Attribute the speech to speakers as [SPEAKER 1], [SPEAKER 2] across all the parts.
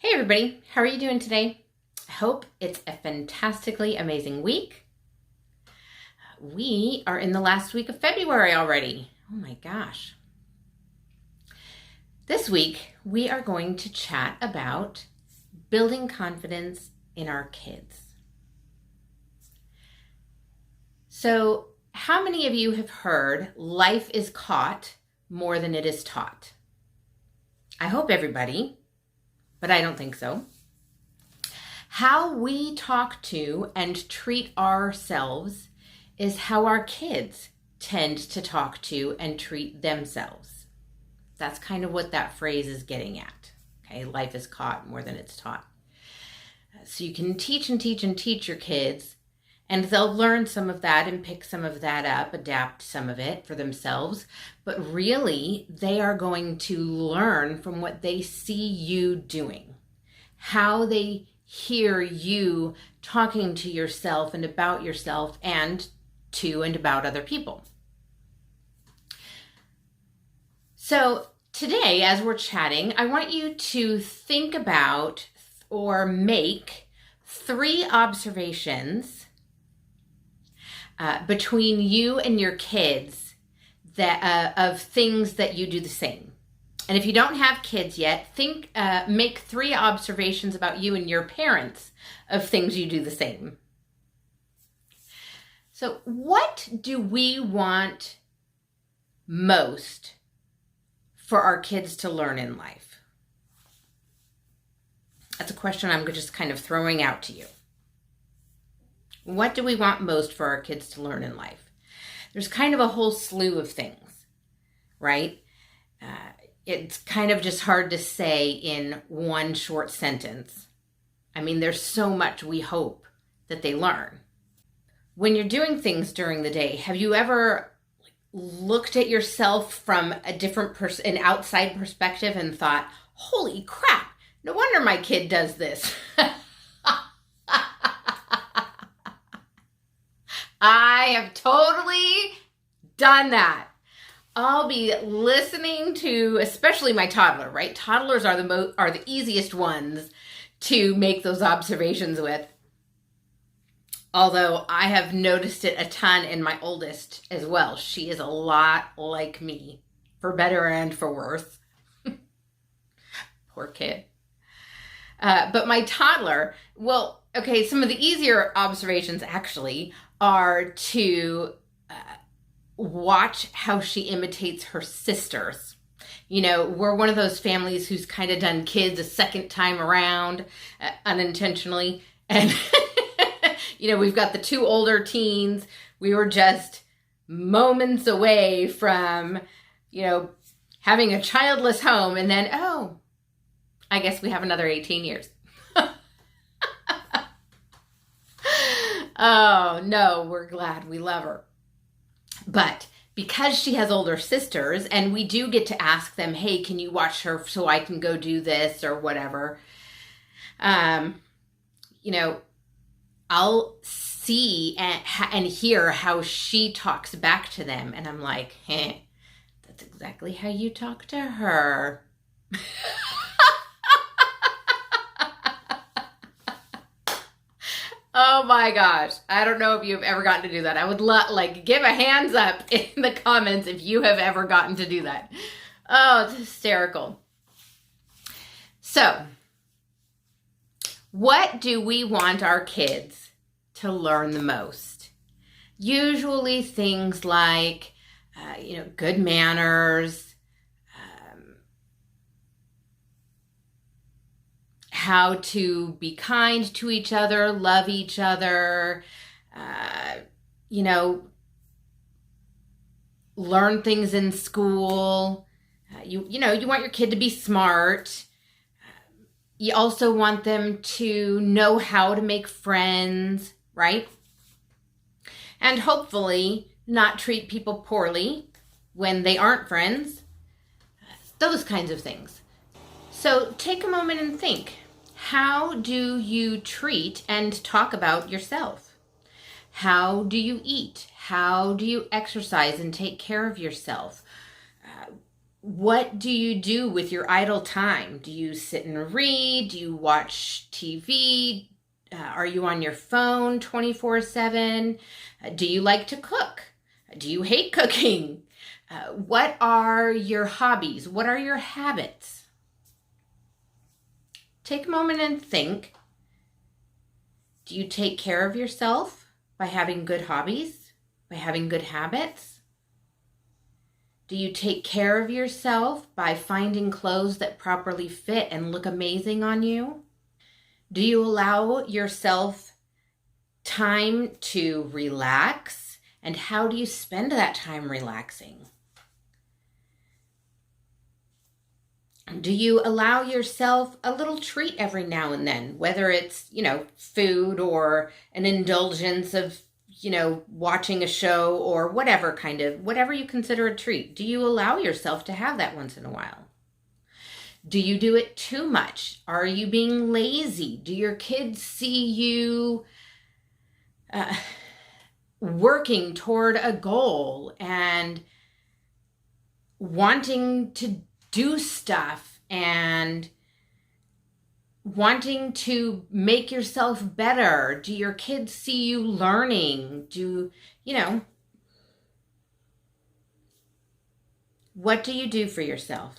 [SPEAKER 1] Hey everybody, how are you doing today? I hope it's a fantastically amazing week. We are in the last week of February already. Oh my gosh. This week, we are going to chat about building confidence in our kids. So, how many of you have heard life is caught more than it is taught? I hope everybody, but I don't think so. How we talk to and treat ourselves is how our kids tend to talk to and treat themselves. That's kind of what that phrase is getting at. Okay, life is caught more than it's taught. So you can teach and teach and teach your kids, and they'll learn some of that and pick some of that up, adapt some of it for themselves. But really, they are going to learn from what they see you doing, how they hear you talking to yourself and about yourself and to and about other people. So today, as we're chatting, I want you to think about or make 3 observations between you and your kids that of things that you do the same. And if you don't have kids yet, make 3 observations about you and your parents of things you do the same. So what do we want most for our kids to learn in life? That's a question I'm just kind of throwing out to you. What do we want most for our kids to learn in life? There's kind of a whole slew of things, right? It's kind of just hard to say in one short sentence. I mean, there's so much we hope that they learn. When you're doing things during the day, have you ever looked at yourself from a different an outside perspective and thought, holy crap, no wonder my kid does this. I have totally done that. I'll be listening to, especially my toddler, right? Toddlers are the easiest ones to make those observations with. Although I have noticed it a ton in my oldest as well. She is a lot like me, for better and for worse. Poor kid. But my toddler, some of the easier observations actually are to watch how she imitates her sisters. You know, we're one of those families who's kind of done kids a second time around unintentionally. And, we've got the 2 older teens. We were just moments away from, having a childless home. And then, I guess we have another 18 years. Oh, no, we're glad. We love her. But because she has older sisters, and we do get to ask them, hey, can you watch her so I can go do this or whatever, I'll see and hear how she talks back to them. And I'm like, that's exactly how you talk to her. Oh my gosh. I don't know if you've ever gotten to do that. I would give a hands up in the comments if you have ever gotten to do that. Oh, it's hysterical. So, what do we want our kids to learn the most? Usually things like, good manners, how to be kind to each other, love each other, learn things in school. You want your kid to be smart. You also want them to know how to make friends, right? And hopefully not treat people poorly when they aren't friends. Those kinds of things. So take a moment and think. How do you treat and talk about yourself? How do you eat? How do you exercise and take care of yourself? What do you do with your idle time? Do you sit and read? Do you watch TV? Are you on your phone 24/7? Do you like to cook? Do you hate cooking? What are your hobbies? What are your habits? Take a moment and think. Do you take care of yourself by having good hobbies? By having good habits? Do you take care of yourself by finding clothes that properly fit and look amazing on you? Do you allow yourself time to relax? And how do you spend that time relaxing? Do you allow yourself a little treat every now and then, whether it's, food or an indulgence of, watching a show or whatever you consider a treat? Do you allow yourself to have that once in a while? Do you do it too much? Are you being lazy? Do your kids see you working toward a goal and wanting to do stuff and wanting to make yourself better? Do your kids see you learning? What do you do for yourself?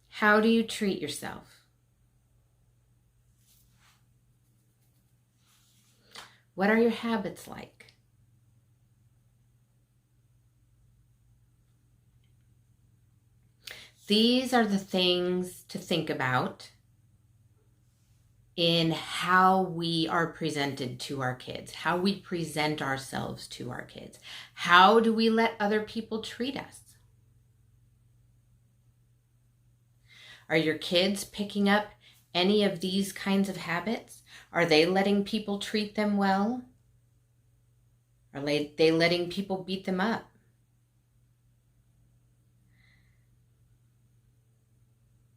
[SPEAKER 1] How do you treat yourself? What are your habits like? These are the things to think about in how we are presented to our kids, how we present ourselves to our kids. How do we let other people treat us? Are your kids picking up any of these kinds of habits? Are they letting people treat them well? Are they letting people beat them up?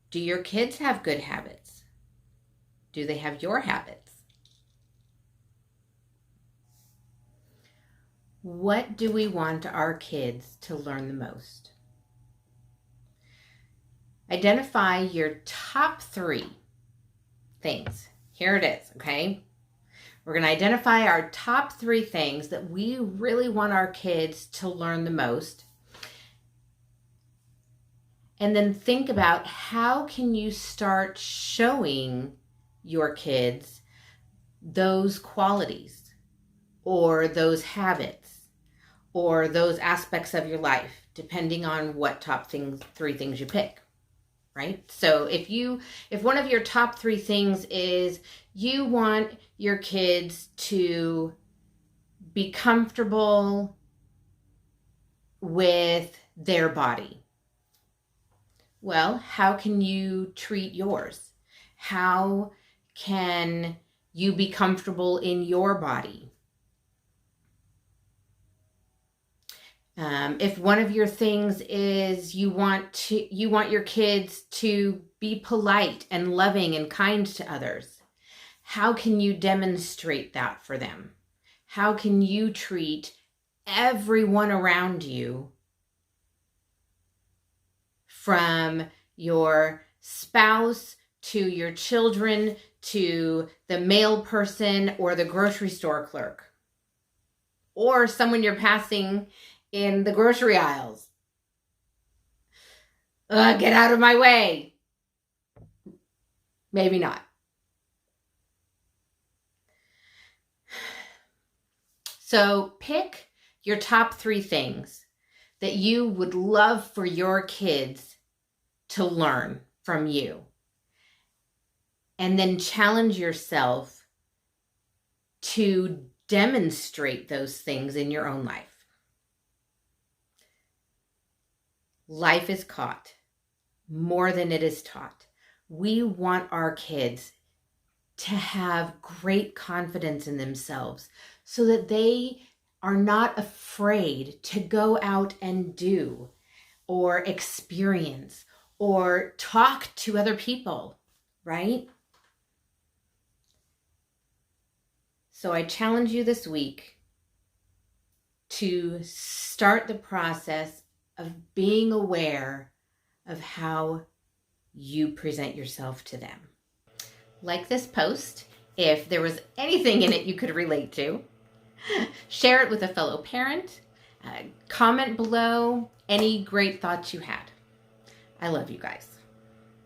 [SPEAKER 1] Do your kids have good habits? Do they have your habits? What do we want our kids to learn the most? Identify your top 3 things. Here it is, okay? We're going to identify our top 3 things that we really want our kids to learn the most. And then think about, how can you start showing your kids those qualities or those habits or those aspects of your life, depending on what top 3 things you pick, right? So if one of your top 3 things is you want your kids to be comfortable with their body, well, how can you treat yours? How can you be comfortable in your body? If one of your things is you want your kids to be polite and loving and kind to others, how can you demonstrate that for them? How can you treat everyone around you, from your spouse to your children to the mail person or the grocery store clerk or someone you're passing in the grocery aisles? Get out of my way. Maybe not. So pick your top 3 things that you would love for your kids to learn from you. And then challenge yourself to demonstrate those things in your own life. Life is caught more than it is taught. We want our kids to have great confidence in themselves so that they are not afraid to go out and do or experience or talk to other people, right? So I challenge you this week to start the process of being aware of how you present yourself to them. Like this post if there was anything in it you could relate to. Share it with a fellow parent. Comment below any great thoughts you had. I love you guys.